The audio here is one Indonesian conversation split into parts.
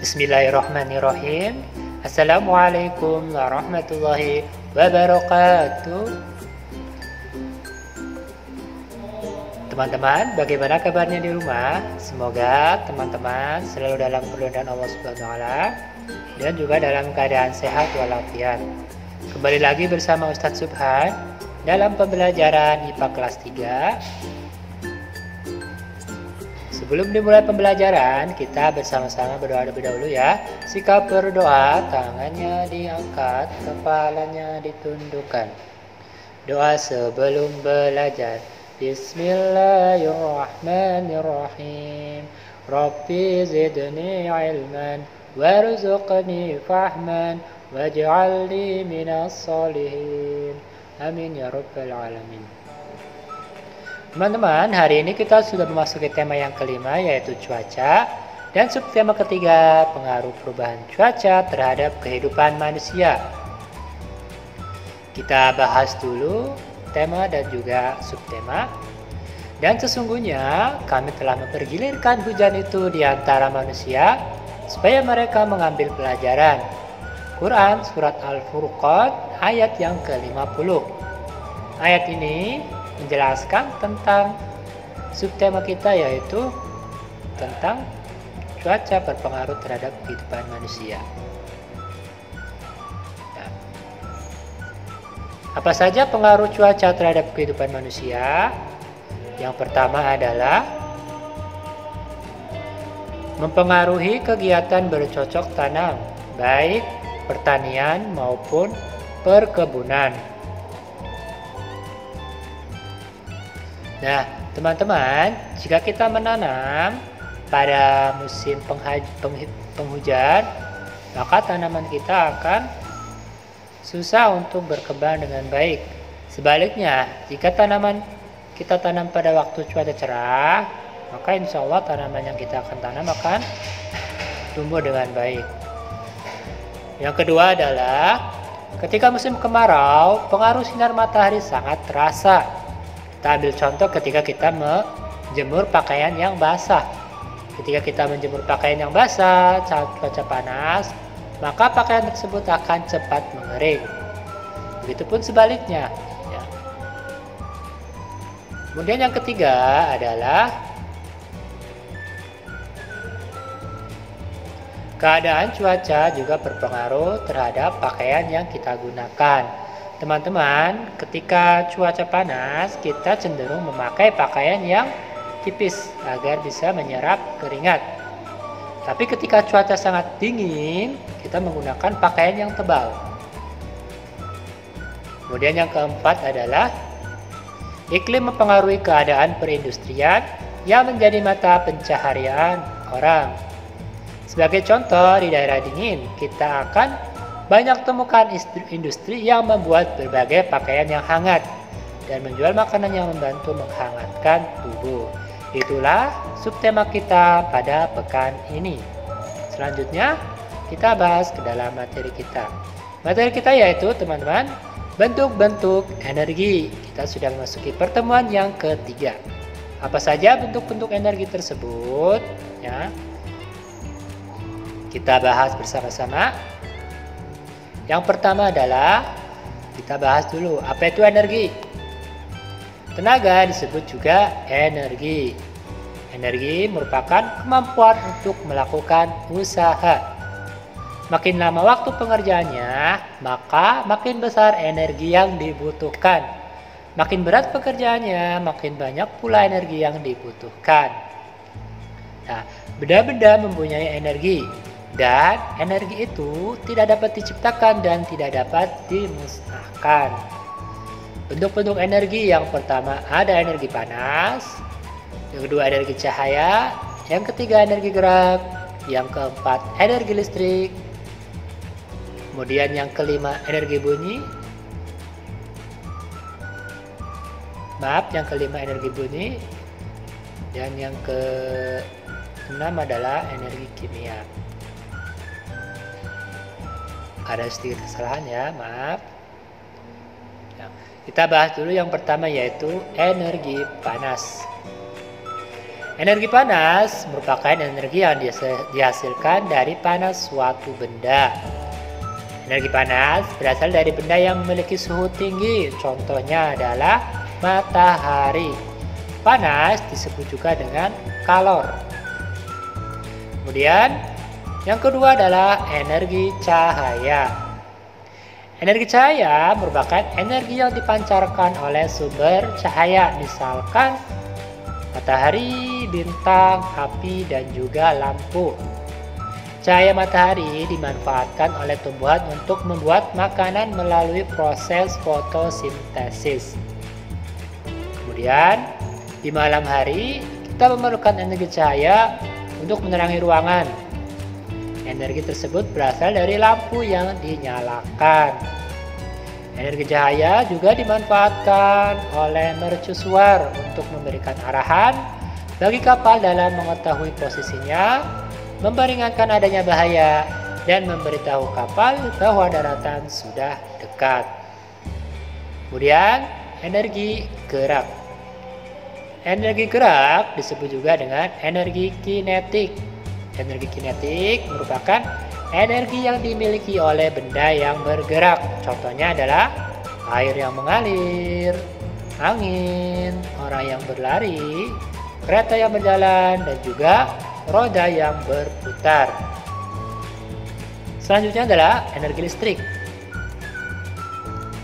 Bismillahirrahmanirrahim. Assalamualaikum warahmatullahi wabarakatuh. Teman-teman, bagaimana kabarnya di rumah? Semoga teman-teman selalu dalam perlindungan Allah Subhanahu wa taala dan juga dalam keadaan sehat walafiat. Kembali lagi bersama Ustadz Subhan dalam pembelajaran IPA kelas 3. Sebelum dimulai pembelajaran, kita bersama-sama berdoa terlebih dahulu ya. Sikap berdoa, tangannya diangkat, kepalanya ditundukkan. Doa sebelum belajar. Bismillahirrahmanirrahim. Rabbi zidni ilman warzuqni fahman waj'alni minas solihin. Amin ya rabbal alamin. Teman-teman, hari ini kita sudah memasuki tema yang kelima, yaitu cuaca, dan subtema ketiga, pengaruh perubahan cuaca terhadap kehidupan manusia. Kita bahas dulu tema dan juga subtema. Dan sesungguhnya kami telah mempergilirkan hujan itu di antara manusia supaya mereka mengambil pelajaran. Quran Surat Al-Furqan ayat yang ke-50. Ayat ini menjelaskan tentang subtema kita, yaitu tentang cuaca berpengaruh terhadap kehidupan manusia. Nah, apa saja pengaruh cuaca terhadap kehidupan manusia? Yang pertama adalah mempengaruhi kegiatan bercocok tanam, baik pertanian maupun perkebunan. Nah, teman-teman, jika kita menanam pada musim penghujan, maka tanaman kita akan susah untuk berkembang dengan baik. Sebaliknya, jika tanaman kita tanam pada waktu cuaca cerah, maka insya Allah tanaman yang kita akan tanam akan tumbuh dengan baik. Yang kedua adalah ketika musim kemarau, pengaruh sinar matahari sangat terasa. Kita ambil contoh ketika kita menjemur pakaian yang basah. Ketika kita menjemur pakaian yang basah saat cuaca panas, maka pakaian tersebut akan cepat mengering. Begitupun sebaliknya. Ya. Kemudian yang ketiga adalah keadaan cuaca juga berpengaruh terhadap pakaian yang kita gunakan. Teman-teman, ketika cuaca panas, kita cenderung memakai pakaian yang tipis agar bisa menyerap keringat. Tapi ketika cuaca sangat dingin, kita menggunakan pakaian yang tebal. Kemudian yang keempat adalah iklim mempengaruhi keadaan perindustrian yang menjadi mata pencaharian orang. Sebagai contoh, di daerah dingin, kita akan banyak temukan industri yang membuat berbagai pakaian yang hangat dan menjual makanan yang membantu menghangatkan tubuh. Itulah subtema kita pada pekan ini. Selanjutnya, kita bahas ke dalam materi kita. Materi kita yaitu, teman-teman, bentuk-bentuk energi. Kita sudah memasuki pertemuan yang ketiga. Apa saja bentuk-bentuk energi tersebut? Ya, kita bahas bersama-sama. Yang pertama adalah kita bahas dulu apa itu energi. Tenaga disebut juga energi. Energi merupakan kemampuan untuk melakukan usaha. Makin lama waktu pengerjaannya, maka makin besar energi yang dibutuhkan. Makin berat pekerjaannya, makin banyak pula energi yang dibutuhkan. Nah, benda-benda mempunyai energi. Dan energi itu tidak dapat diciptakan dan tidak dapat dimusnahkan. Bentuk-bentuk energi yang pertama ada energi panas, yang kedua energi cahaya, yang ketiga energi gerak, yang keempat energi listrik, kemudian yang kelima energi bunyi. Dan yang keenam adalah energi kimia. Ada sedikit kesalahan ya, maaf. Kita bahas dulu yang pertama, yaitu energi panas. Energi panas merupakan energi yang dihasilkan dari panas suatu benda. Energi panas berasal dari benda yang memiliki suhu tinggi, contohnya adalah matahari. Panas disebut juga dengan kalor. Kemudian yang kedua adalah energi cahaya. Energi cahaya merupakan energi yang dipancarkan oleh sumber cahaya, misalkan matahari, bintang, api, dan juga lampu. Cahaya matahari dimanfaatkan oleh tumbuhan untuk membuat makanan melalui proses fotosintesis. Kemudian, di malam hari, kita memerlukan energi cahaya untuk menerangi ruangan. Energi tersebut berasal dari lampu yang dinyalakan. Energi cahaya juga dimanfaatkan oleh mercusuar untuk memberikan arahan bagi kapal dalam mengetahui posisinya, memperingatkan adanya bahaya, dan memberitahu kapal bahwa daratan sudah dekat. Kemudian, energi gerak. Energi gerak disebut juga dengan energi kinetik. Energi kinetik merupakan energi yang dimiliki oleh benda yang bergerak. Contohnya adalah air yang mengalir, angin, orang yang berlari, kereta yang berjalan, dan juga roda yang berputar. Selanjutnya adalah energi listrik.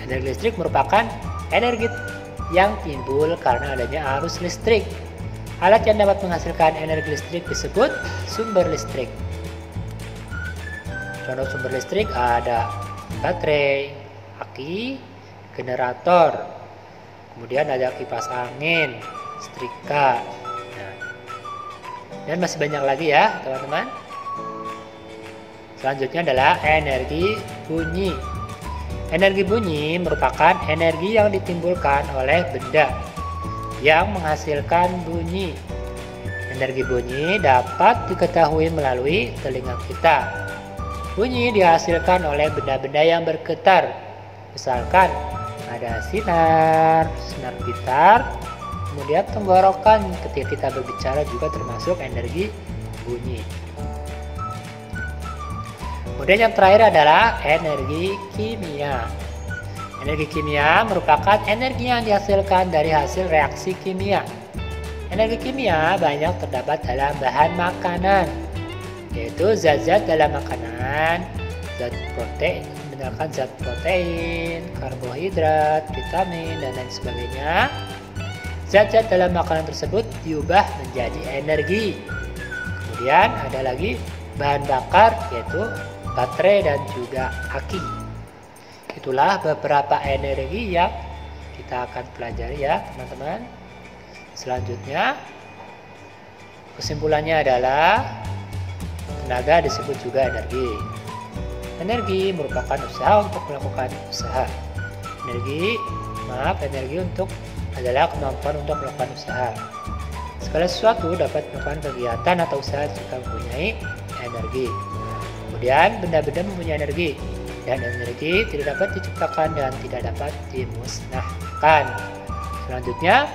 Energi listrik merupakan energi yang timbul karena adanya arus listrik. Alat yang dapat menghasilkan energi listrik disebut sumber listrik. Contoh sumber listrik ada baterai, aki, generator, kemudian ada kipas angin, setrika, dan masih banyak lagi ya teman-teman. Selanjutnya adalah energi bunyi. Energi bunyi merupakan energi yang ditimbulkan oleh benda yang menghasilkan bunyi. Energi bunyi dapat diketahui melalui telinga kita. Bunyi dihasilkan oleh benda-benda yang bergetar. Misalkan ada sinar gitar, kemudian tenggorokan ketika kita berbicara juga termasuk energi bunyi. Kemudian yang terakhir adalah energi kimia. Energi kimia merupakan energi yang dihasilkan dari hasil reaksi kimia. Energi kimia banyak terdapat dalam bahan makanan, yaitu zat-zat dalam makanan, zat protein, karbohidrat, vitamin, dan lain sebagainya. Zat-zat dalam makanan tersebut diubah menjadi energi. Kemudian ada lagi bahan bakar, yaitu baterai dan juga aki. Itulah beberapa energi yang kita akan pelajari ya teman-teman. Selanjutnya, kesimpulannya adalah tenaga disebut juga energi. Energi merupakan usaha untuk melakukan usaha. Energi untuk adalah kemampuan untuk melakukan usaha. Segala sesuatu dapat melakukan kegiatan atau usaha jika mempunyai energi. Kemudian benda-benda mempunyai energi, dan energi tidak dapat diciptakan dan tidak dapat dimusnahkan. Selanjutnya,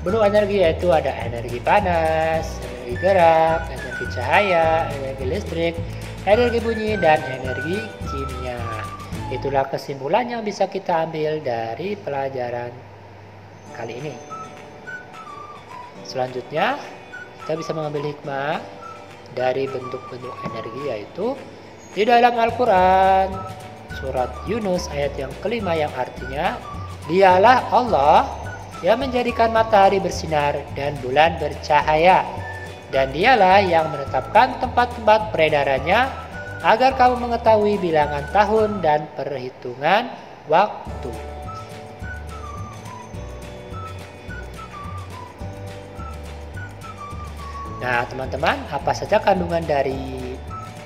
bentuk energi yaitu ada energi panas, energi gerak, energi cahaya, energi listrik, energi bunyi, dan energi kimia. Itulah kesimpulan yang bisa kita ambil dari pelajaran kali ini. Selanjutnya, kita bisa mengambil hikmah dari bentuk-bentuk energi, yaitu di dalam Al-Quran surat Yunus ayat yang kelima yang artinya, dialah Allah yang menjadikan matahari bersinar dan bulan bercahaya, dan dialah yang menetapkan tempat-tempat peredarannya agar kamu mengetahui bilangan tahun dan perhitungan waktu. Nah teman-teman, apa saja kandungan dari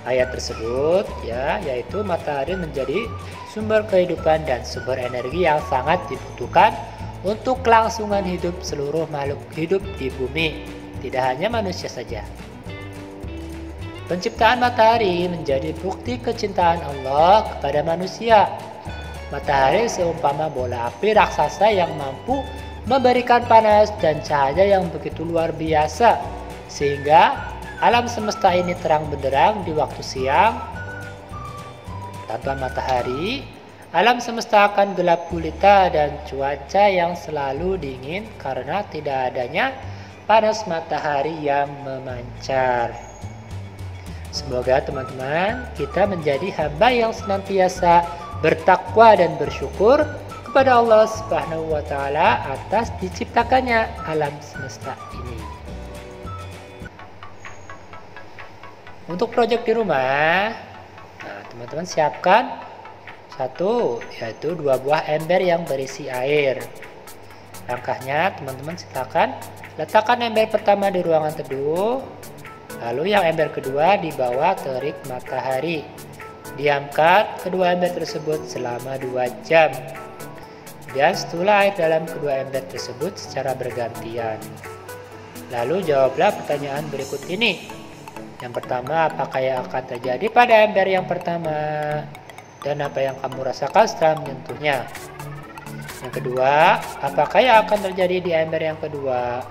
ayat tersebut ya, yaitu matahari menjadi sumber kehidupan dan sumber energi yang sangat dibutuhkan untuk kelangsungan hidup seluruh makhluk hidup di bumi, tidak hanya manusia saja. Penciptaan matahari menjadi bukti kecintaan Allah kepada manusia. Matahari seumpama bola api raksasa yang mampu memberikan panas dan cahaya yang begitu luar biasa Sehingga alam semesta ini terang benderang di waktu siang. Tanpa matahari, alam semesta akan gelap gulita dan cuaca yang selalu dingin karena tidak adanya panas matahari yang memancar. Semoga teman-teman kita menjadi hamba yang senantiasa bertakwa dan bersyukur kepada Allah Subhanahu wa Ta'ala atas diciptakannya alam semesta ini. Untuk proyek di rumah, nah teman-teman siapkan satu, yaitu 2 buah ember yang berisi air. Langkahnya teman-teman silakan letakkan ember pertama di ruangan teduh, lalu yang ember kedua di bawah terik matahari. Diamkan kedua ember tersebut selama 2 jam. Dan setelah air dalam kedua ember tersebut secara bergantian. Lalu jawablah pertanyaan berikut ini. Yang pertama, apakah yang akan terjadi pada ember yang pertama? Dan apa yang kamu rasakan setelah menyentuhnya? Yang kedua, apakah yang akan terjadi di ember yang kedua?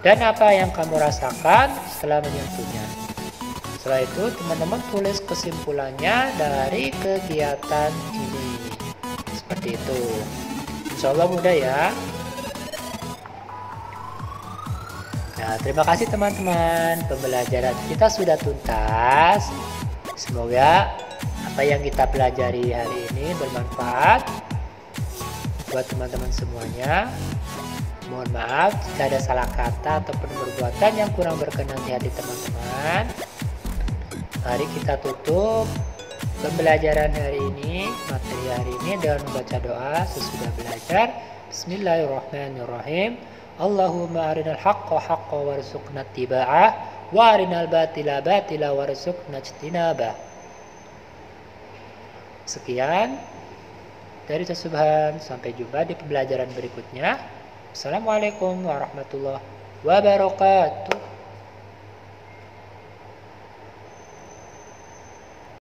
Dan apa yang kamu rasakan setelah menyentuhnya? Setelah itu, teman-teman tulis kesimpulannya dari kegiatan ini. Seperti itu. Insya Allah mudah ya. Nah, terima kasih teman-teman. Pembelajaran kita sudah tuntas. Semoga apa yang kita pelajari hari ini bermanfaat buat teman-teman semuanya. Mohon maaf jika ada salah kata ataupun perbuatan yang kurang berkenan di hati teman-teman. Mari kita tutup pembelajaran hari ini, materi hari ini dengan membaca doa sesudah belajar. Bismillahirrahmanirrahim. Allahumma arinal haqqa haqqa warzuqna ittiba'ah wa arinal batila batila warzuqna ijtinabah. Sekian dari Ustaz Subhan, sampai jumpa di pembelajaran berikutnya. Assalamualaikum warahmatullahi wabarakatuh.